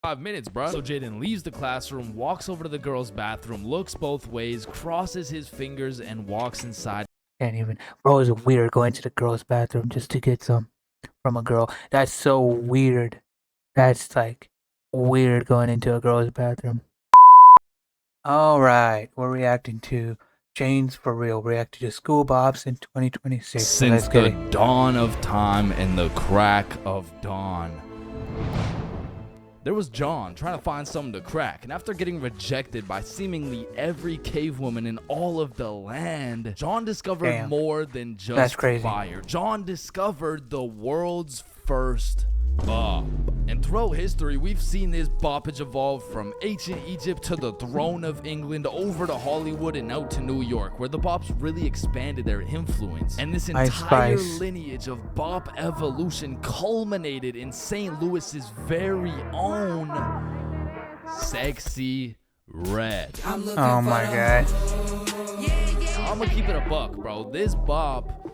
5 minutes, bro. So Jaden leaves the classroom, walks over to the girls' bathroom, looks both ways, crosses his fingers, and walks inside. Can't even. Bro, it's weird going to the girls' bathroom just to get some from a girl. That's so weird. That's like weird going into a girl's bathroom. Alright, we're reacting to ChainsFR reacting to School Bops in 2026. Since the dawn of time and the crack of dawn, there was John trying to find something to crack, and after getting rejected by seemingly every cave woman in all of the land, John discovered more than just fire. John discovered the world's first bop. And throughout history, we've seen this boppage evolve from ancient Egypt to the throne of England, over to Hollywood, and out to New York, where the bops really expanded their influence. And this entire lineage of bop evolution culminated in St. Louis's very own Sexy Red. Oh my god. I'm gonna keep it a buck, bro. This bop,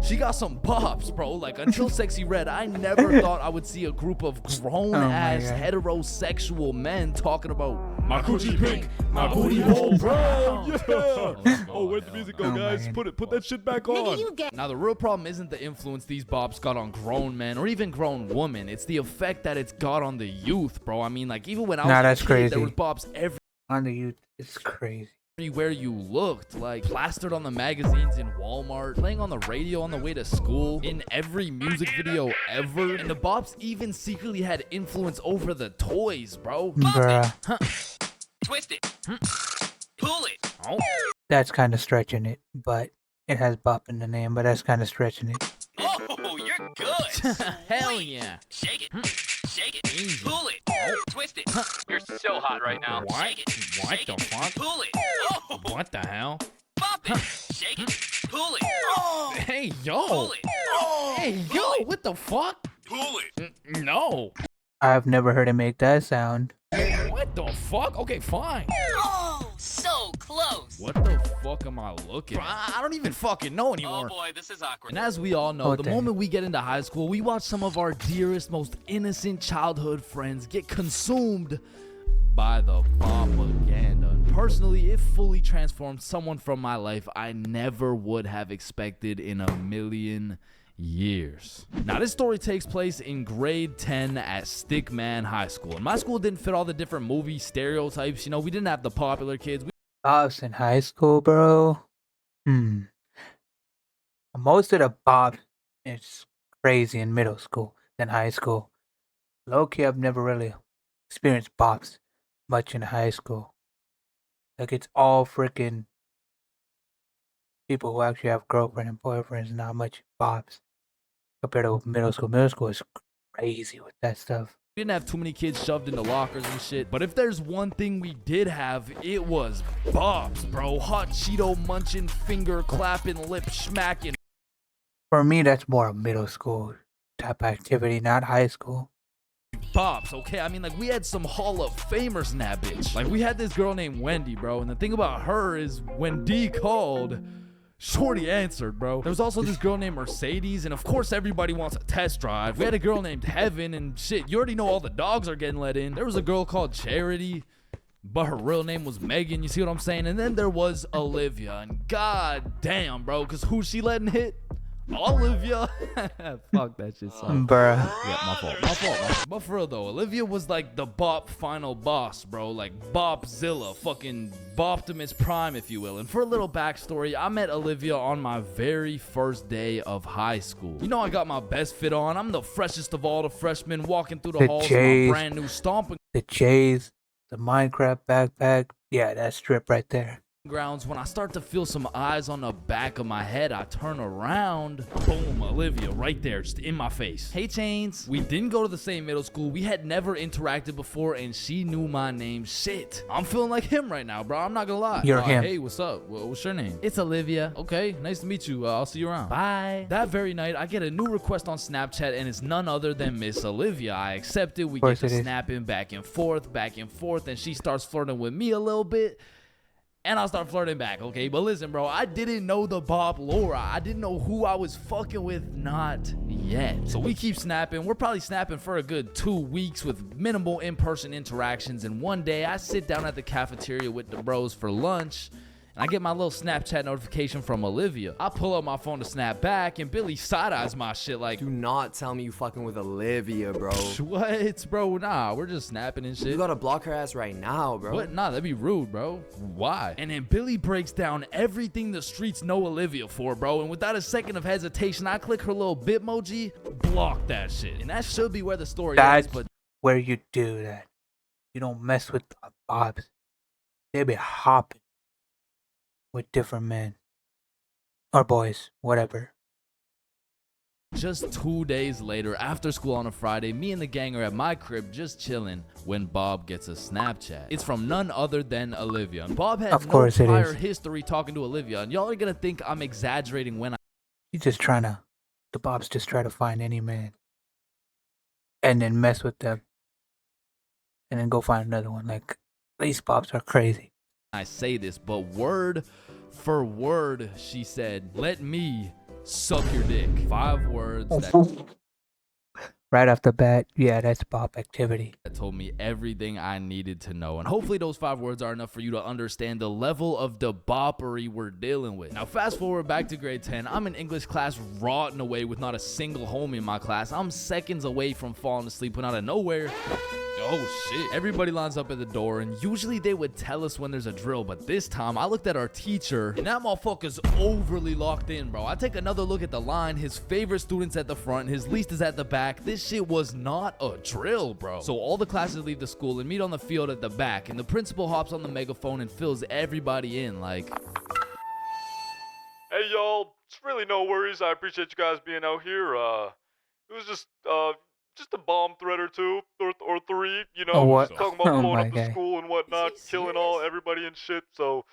she got some bops, bro. Like, until Sexy Red, I never thought I would see a group of grown-ass heterosexual men talking about my coochie pink, my booty hole brown. Yeah. Oh, where'd the music go, guys? Put that shit back on. Now, the real problem isn't the influence these bops got on grown men or even grown women. It's the effect that it's got on the youth, bro. I mean, like, even when I was a kid, there was bops on the youth. It's crazy. Everywhere you looked, like plastered on the magazines in Walmart, playing on the radio on the way to school, in every music video ever. And the bops even secretly had influence over the toys, bro. Bruh. Twist it. Pull it. Oh. That's kind of stretching it, but it has bop in the name, but that's kind of stretching it. Oh, you're good. Hell yeah. Shake it. Shake it. Easy. Pull it. Twist it. You're so hot right now. What? Shake it. What Shake the it. fuck? Pull it. Oh. What the hell? Bop it. Shake it. Pull it. Oh. Hey, yo. Pull it. Oh. Hey, yo, what the fuck? Pull it. No. I've never heard it make that sound. What the fuck? Okay, fine. Oh, so close. What the fuck am I looking at? I don't even fucking know anymore. Oh boy, this is awkward. And as we all know, the moment we get into high school, we watch some of our dearest, most innocent childhood friends get consumed by the propaganda. And personally, it fully transformed someone from my life I never would have expected in a million years. Now, this story takes place in grade 10 at Stickman High School. And my school didn't fit all the different movie stereotypes. You know, we didn't have the popular kids. Bops in high school, bro. Most of the bops is crazy in middle school than high school. Low-key, I've never really experienced bops much in high school. Like, it's all freaking people who actually have girlfriend and boyfriends, not much bops compared to middle school. Middle school is crazy with that stuff. We didn't have too many kids shoved into lockers and shit. But if there's one thing we did have, it was bops, bro. Hot Cheeto munching, finger clapping, lip smacking. For me, that's more a middle school type activity, not high school. Bops, okay? I mean, like, we had some Hall of Famers in that bitch. Like, we had this girl named Wendy, bro. And the thing about her is when D called, shorty answered, bro. There was also this girl named Mercedes, and of course everybody wants a test drive. We had a girl named Heaven, and shit, you already know all the dogs are getting let in. There was a girl called Charity, but her real name was Megan, you see what I'm saying? And then there was Olivia, and god damn, bro, because who's she letting hit? Olivia. Fuck that shit, son. Bruh. Yeah, my fault. But for real though, Olivia was like the bop final boss, bro. Like Bopzilla, fucking Boptimus Prime, if you will. And for a little backstory, I met Olivia on my very first day of high school. You know, I got my best fit on. I'm the freshest of all the freshmen walking through the halls of my brand new stomping the J's, the Minecraft backpack. Yeah, that strip right there. Grounds. When I start to feel some eyes on the back of my head, I turn around. Boom, Olivia right there, just in my face. Hey, Chains. We didn't go to the same middle school. We had never interacted before, and she knew my name. Shit, I'm feeling like him right now, bro. I'm not gonna lie. You're him. Hey, what's up? What's your name? It's Olivia. Okay, nice to meet you. I'll see you around. Bye. That very night, I get a new request on Snapchat, and it's none other than Miss Olivia. I accept it. We get to snapping back and forth, and she starts flirting with me a little bit. And I'll start flirting back, okay? But listen, bro, I didn't know the Bob lore. I didn't know who I was fucking with, not yet. So we keep snapping. We're probably snapping for a good 2 weeks with minimal in-person interactions. And one day I sit down at the cafeteria with the bros for lunch, and I get my little Snapchat notification from Olivia. I pull up my phone to snap back, and Billy side-eyes my shit like, Do not tell me you fucking with Olivia, bro. what, bro? Nah, we're just snapping and shit. You gotta block her ass right now, bro. What? Nah, that'd be rude, bro. Why? And then Billy breaks down everything the streets know Olivia for, bro. And without a second of hesitation, I click her little bitmoji, block that shit. And that should be where the story ends, That's but where you do that. You don't mess with the Bobs. They be hopping with different men. Or boys, whatever. just 2 days later, after school on a Friday, me and the gang are at my crib just chilling when Bob gets a Snapchat. It's from none other than Olivia. And Bob has Of no course it prior is. history talking to Olivia. And y'all are gonna think I'm exaggerating when He's just trying to, the Bobs just try to find any man. And then mess with them. And then go find another one. Like, these Bobs are crazy. I say this, but word for word, she said, "Let me suck your dick." 5 words that Right off the bat, yeah, that's Bob activity. told me everything I needed to know. And hopefully those 5 words are enough for you to understand the level of debauchery we're dealing with. Now, fast forward back to grade 10. I'm in English class rotting away with not a single homie in my class. I'm seconds away from falling asleep when out of nowhere, oh shit, everybody lines up at the door, and usually they would tell us when there's a drill, but this time I looked at our teacher and that motherfucker's overly locked in, bro. I take another look at the line. His favorite student's at the front, his least is at the back. This shit was not a drill, bro. So all the classes leave the school and meet on the field at the back, and the principal hops on the megaphone and fills everybody in like, Hey y'all, it's really no worries. I appreciate you guys being out here. It was just a bomb threat or 2 or 3, you know, Oh, what? talking about Oh, blowing my up the God. school and whatnot, killing everybody and shit. So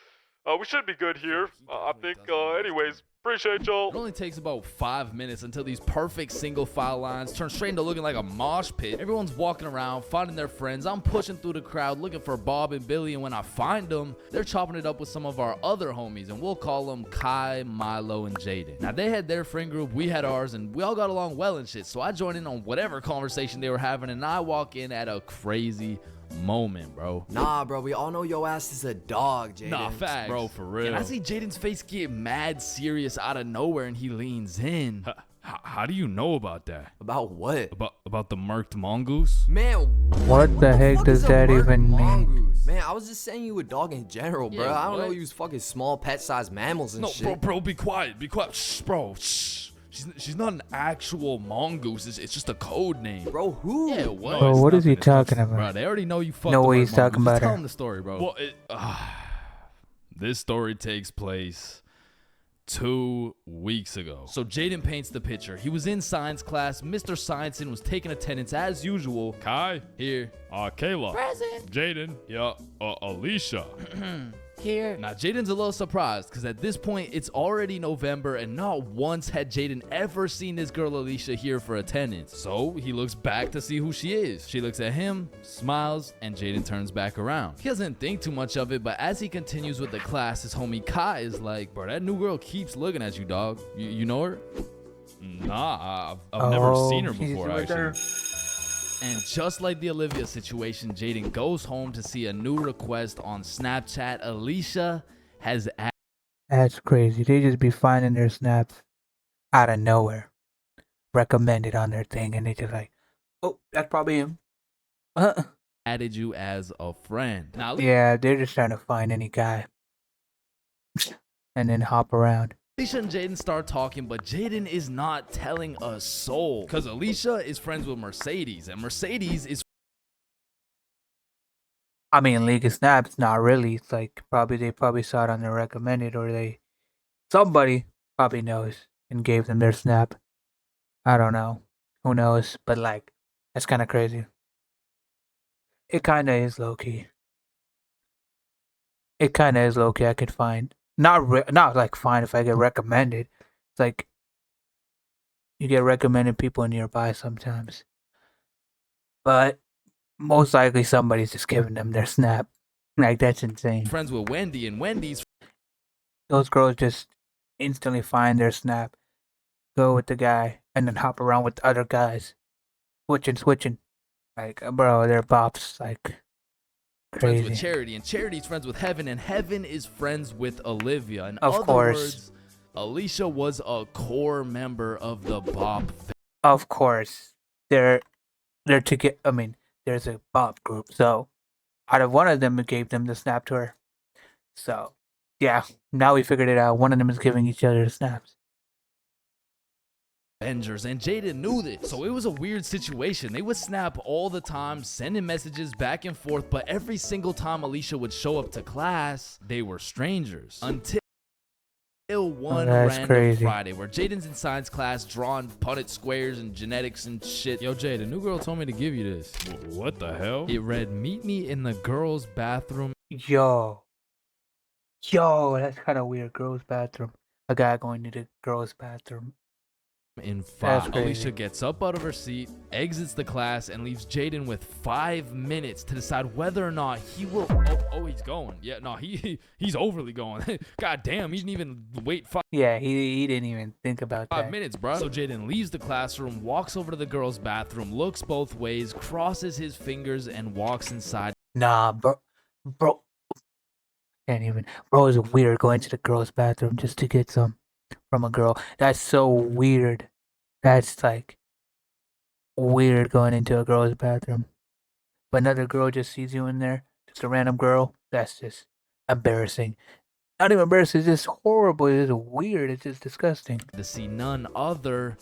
we should be good here. I think. Anyways, appreciate y'all. it only takes about 5 minutes until these perfect single file lines turn straight into looking like a mosh pit. Everyone's walking around, finding their friends. I'm pushing through the crowd looking for Bob and Billy, and when I find them, they're chopping it up with some of our other homies, and we'll call them Kai, Milo, and Jaden. Now, they had their friend group, we had ours, and we all got along well and shit, so I joined in on whatever conversation they were having, and I walk in at a crazy moment, bro. Nah, bro, we all know your ass is a dog, Jaden. Nah, facts, bro, for real. And I see Jaden's face get mad serious out of nowhere, and he leans in. How do you know about that? About what? About the murked mongoose? Man, What the heck fuck does is a that murk even mean? mongoose? Man, I was just saying you a dog in general, bro. Yeah, I don't know what? you was fucking small pet-sized mammals and No, shit. bro, be quiet. Shh, bro, shh. She's not an actual mongoose. It's just a code name. Bro, who? Yeah, what? Bro, It's what is he nothing. It's just- talking about? Bro, they already know you fucked No the way word he's talking mongoose. about Just tell her. them the story, bro. Well, this story takes place 2 weeks ago. So Jaden paints the picture. He was in science class. Mr. Scienceson was taking attendance as usual. Kai, Here. Kayla, Jaden, yeah, Alicia. Here. Now, Jaden's a little surprised because at this point, it's already November and not once had Jaden ever seen this girl Alicia here for attendance. So he looks back to see who she is. She looks at him, smiles, and Jaden turns back around. He doesn't think too much of it, but as he continues with the class, his homie Kai is like, bro, that new girl keeps looking at you, dog. You know her? Nah, I've never seen her he's before, right actually. there. And just like the Olivia situation, Jaden goes home to see a new request on Snapchat. Alicia has That's crazy. They just be finding their snaps out of nowhere. Recommended on their thing, and they just like, oh, that's probably him. added you as a friend. Now, Yeah, they're just trying to find any guy. And then hop around. Alicia and Jaden start talking, but Jaden is not telling a soul because Alicia is friends with Mercedes, and Mercedes is I mean, League of Snaps, not really. It's like they probably saw it on their recommended, or somebody probably knows and gave them their snap. I don't know. Who knows? But like, that's kind of crazy. It kind of is low key. It kind of is low key. I could find not like fine if I get recommended. It's like you get recommended people nearby sometimes, but most likely somebody's just giving them their snap. Like, that's insane. friends with Wendy, and Wendy's Those girls just instantly find their snap, go with the guy, and then hop around with the other guys. Switching. Like, bro, they're bops. Like, friends with crazy. Charity, and Charity's friends with Heaven, and Heaven is friends with Olivia. In Of other course. words, Alicia was a core member of the Bop family. Of course. They're to get, I mean, there's a bop group. So, out of one of them, it gave them the snap to her. So, yeah, now we figured it out. One of them is giving each other the snaps. Avengers, and Jaden knew this, so it was a weird situation. They would snap all the time, sending messages back and forth, but every single time Alicia would show up to class, they were strangers. Until one random crazy. Friday where Jaden's in science class drawing Punnett squares and genetics and shit. Yo, Jay, the new girl told me to give you this. What the hell? It read, "Meet me in the girls' bathroom." Yo, that's kind of weird. Girls' bathroom. A guy going to the girls' bathroom. In That's 5. crazy. Alicia gets up out of her seat, exits the class, and leaves Jaden with 5 minutes to decide whether or not he will. Oh, he's going. Yeah, no, he's overly going. God damn, he didn't even wait 5 Yeah, he didn't even think about that. minutes, bro. So Jaden leaves the classroom, walks over to the girls' bathroom, looks both ways, crosses his fingers, and walks inside. Nah, bro, can't even. Bro, is weird going to the girls' bathroom just to get some from a girl. That's so weird. That's like weird going into a girl's bathroom. But another girl just sees you in there, just a random girl. That's just embarrassing. Not even embarrassing. It's just horrible. It's just weird. It's just disgusting. To see none other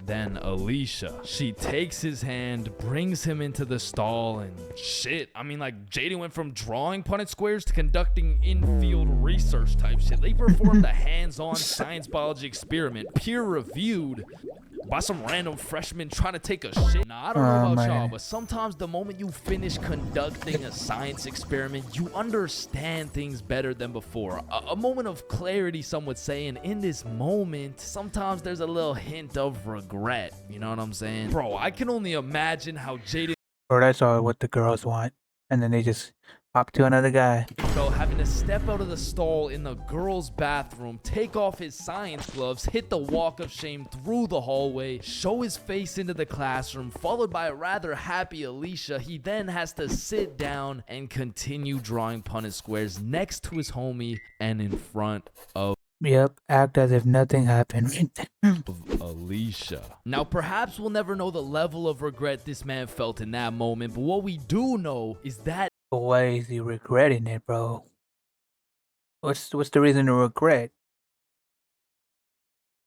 than Alicia. She takes his hand, brings him into the stall, and shit. I mean, like, Jaden went from drawing Punnett squares to conducting in-field research type shit. They performed a hands-on science biology experiment, peer-reviewed by some random freshman trying to take a shit. Now, I don't know about y'all, but sometimes the moment you finish conducting a science experiment, you understand things better than before. A moment of clarity, some would say, and in this moment, sometimes there's a little hint of regret. You know what I'm saying? Bro, I can only imagine how Jaden Or that's all what the girls want. And then they just hop to another guy. felt having to step out of the stall in the girls' bathroom, take off his science gloves, hit the walk of shame through the hallway, show his face into the classroom, followed by a rather happy Alicia. He then has to sit down and continue drawing Punnett squares next to his homie and in front of Yep, act as if nothing happened. Alicia. Now, perhaps we'll never know the level of regret this man felt in that moment, but what we do know is that Why is he regretting it, bro? What's the reason to regret?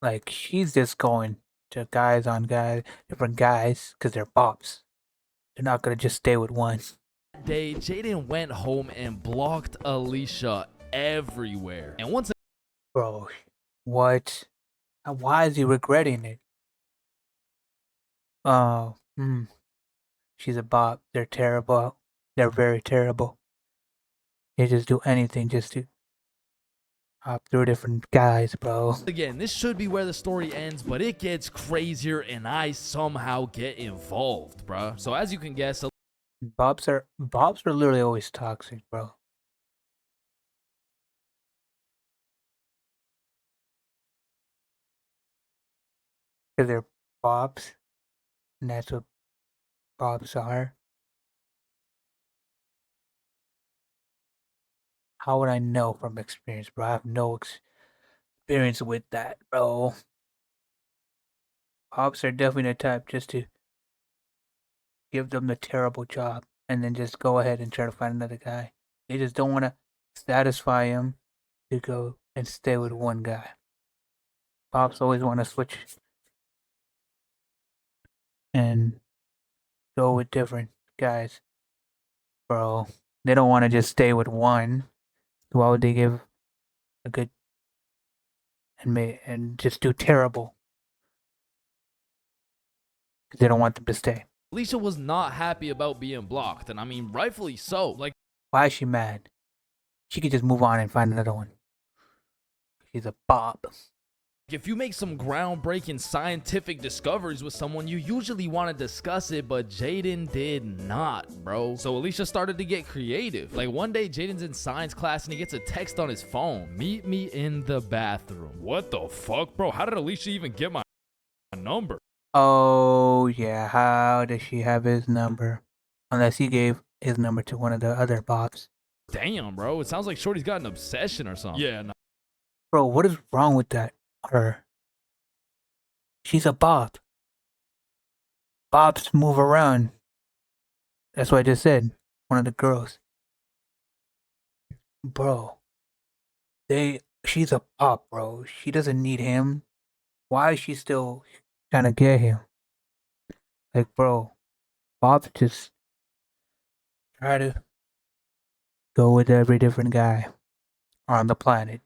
Like, she's just going to guys on guys, different guys, because they're bops. They're not gonna just stay with one. day, Jaden went home and blocked Alicia everywhere. And once Bro, what? Why is he regretting it? Oh, she's a bop. They're terrible. They're very terrible. They just do anything just to hop through different guys, bro. again, this should be where the story ends, but it gets crazier and I somehow get involved, bruh. So as you can guess, Bops are literally always toxic, bro. Because they're bops, and that's what bops are. How would I know from experience, bro? I have no experience with that, bro. Bops are definitely the type just to give them the terrible job and then just go ahead and try to find another guy. They just don't want to satisfy him to go and stay with one guy. Bops always want to switch and go with different guys, bro. They don't want to just stay with one. Why would they give a good and just do terrible? 'Cause they don't want them to stay. Alicia was not happy about being blocked, and I mean, rightfully so. Like, Why is she mad? She could just move on and find another one. She's a bop. if you make some groundbreaking scientific discoveries with someone, you usually want to discuss it, but Jaden did not, bro. So Alicia started to get creative. Like one day, Jaden's in science class and he gets a text on his phone. Meet me in the bathroom. What the fuck, bro? How did Alicia even get my number? Oh, yeah. How does she have his number? Unless he gave his number to one of the other bops. Damn, bro. It sounds like Shorty's got an obsession or something. Yeah, no. Bro, what is wrong with that? Her. She's a bop. Bops move around. That's what I just said. One of the girls. Bro. She's a bop, bro. She doesn't need him. Why is she still trying to get him? Like, bro. Bops just try to go with every different guy on the planet.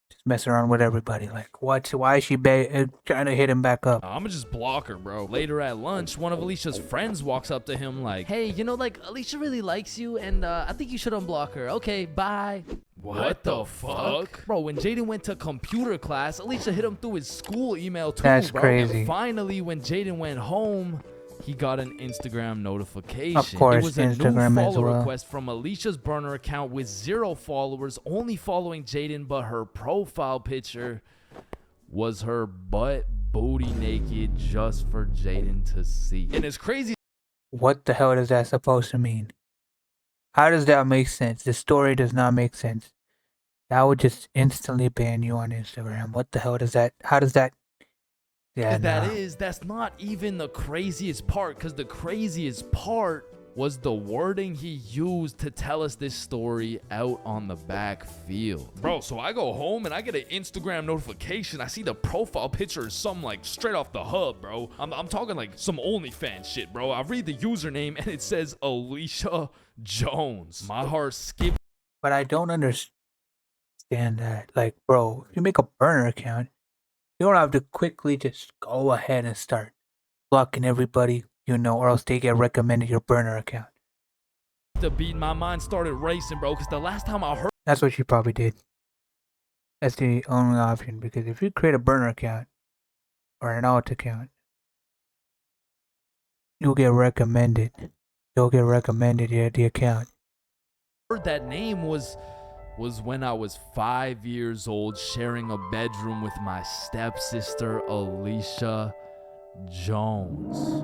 Just mess around with everybody. Like, what? Why is she trying to hit him back up? I'ma just block her, bro. Later at lunch, one of Alicia's friends walks up to him like, hey, you know, like, Alicia really likes you, and I think you should unblock her. Okay, bye. What the fuck? Bro, when Jaden went to computer class, Alicia hit him through his school email too, That's bro. crazy. And finally, when Jaden went home, he got an Instagram notification. Of course, it was a Instagram new as follow well. request from Alicia's burner account with 0 followers, only following Jaden, but her profile picture was her butt booty naked just for Jaden to see. And it's crazy. What the hell is that supposed to mean? How does that make sense? The story does not make sense. That would just instantly ban you on Instagram. What the hell does that? How does that? Yeah, That's not even the craziest part, because the craziest part was the wording he used to tell us this story out on the backfield. Bro, so I go home and I get an Instagram notification. I see the profile picture is some like straight off the hub, bro. I'm talking like some OnlyFans shit, bro. I read the username and it says Alicia Jones. My heart skipped. But I don't understand that. Like, bro, if you make a burner account, you don't have to quickly just go ahead and start blocking everybody you know, or else they get recommended your burner account. The beat, my mind started racing, bro, because the last time I heard. That's what she probably did. That's the only option, because if you create a burner account or an alt account, you'll get recommended. You'll get recommended the account. Heard that name was when I was 5 years old, sharing a bedroom with my stepsister Alicia Jones.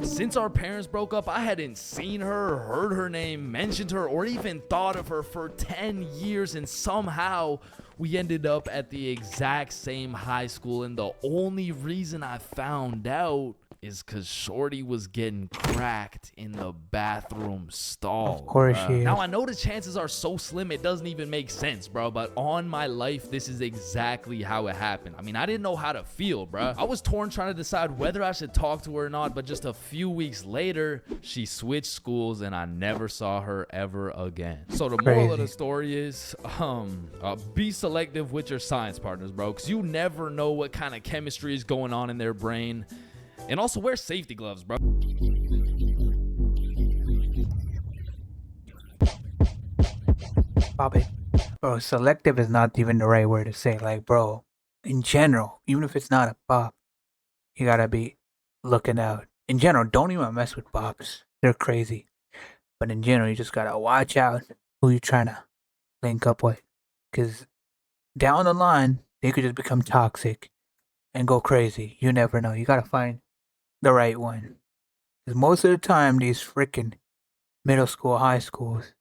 Since our parents broke up, I hadn't seen her, heard her name, mentioned her, or even thought of her for 10 years, and somehow we ended up at the exact same high school, and the only reason I found out is because Shorty was getting cracked in the bathroom stall. Of course she is. Now, I know the chances are so slim it doesn't even make sense, bro, but on my life, this is exactly how it happened. I mean, I didn't know how to feel, bro. I was torn trying to decide whether I should talk to her or not, but just a few weeks later, she switched schools and I never saw her ever again. So the moral of the story is, be selective with your science partners, bro, because you never know what kind of chemistry is going on in their brain. And also wear safety gloves, bro. Pop it. Bro, selective is not even the right word to say. Like, bro, in general, even if it's not a bop, you gotta be looking out. In general, don't even mess with bops. They're crazy. But in general, you just gotta watch out who you're trying to link up with. Because down the line, they could just become toxic and go crazy. You never know. You gotta find the right one. Because most of the time, these freaking middle school, high schools,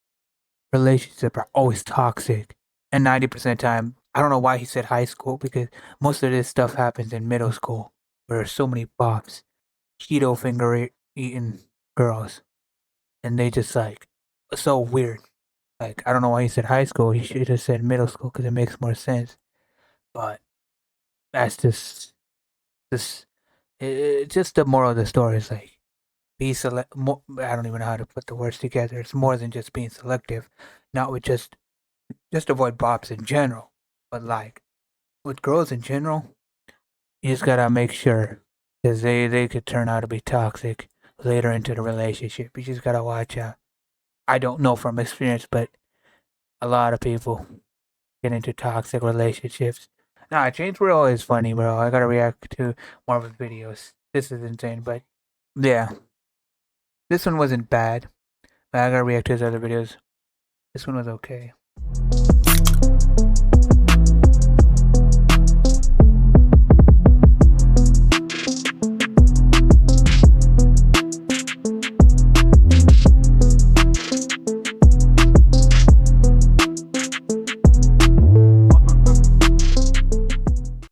relationships are always toxic. And 90% of the time, I don't know why he said high school, because most of this stuff happens in middle school, where there's so many bops, Cheeto finger eating girls. And they just like, so weird. Like, I don't know why he said high school. He should have said middle school, because it makes more sense. But that's just the moral of the story is like, be I don't even know how to put the words together. It's more than just being selective, not with just avoid bops in general, but like with girls in general, you just gotta make sure, because they could turn out to be toxic later into the relationship. You just gotta watch out. I don't know from experience, but a lot of people get into toxic relationships Nah, ChainsFR is funny, bro. I gotta react to more of his videos. This is insane, but yeah. This one wasn't bad. But I gotta react to his other videos. This one was okay.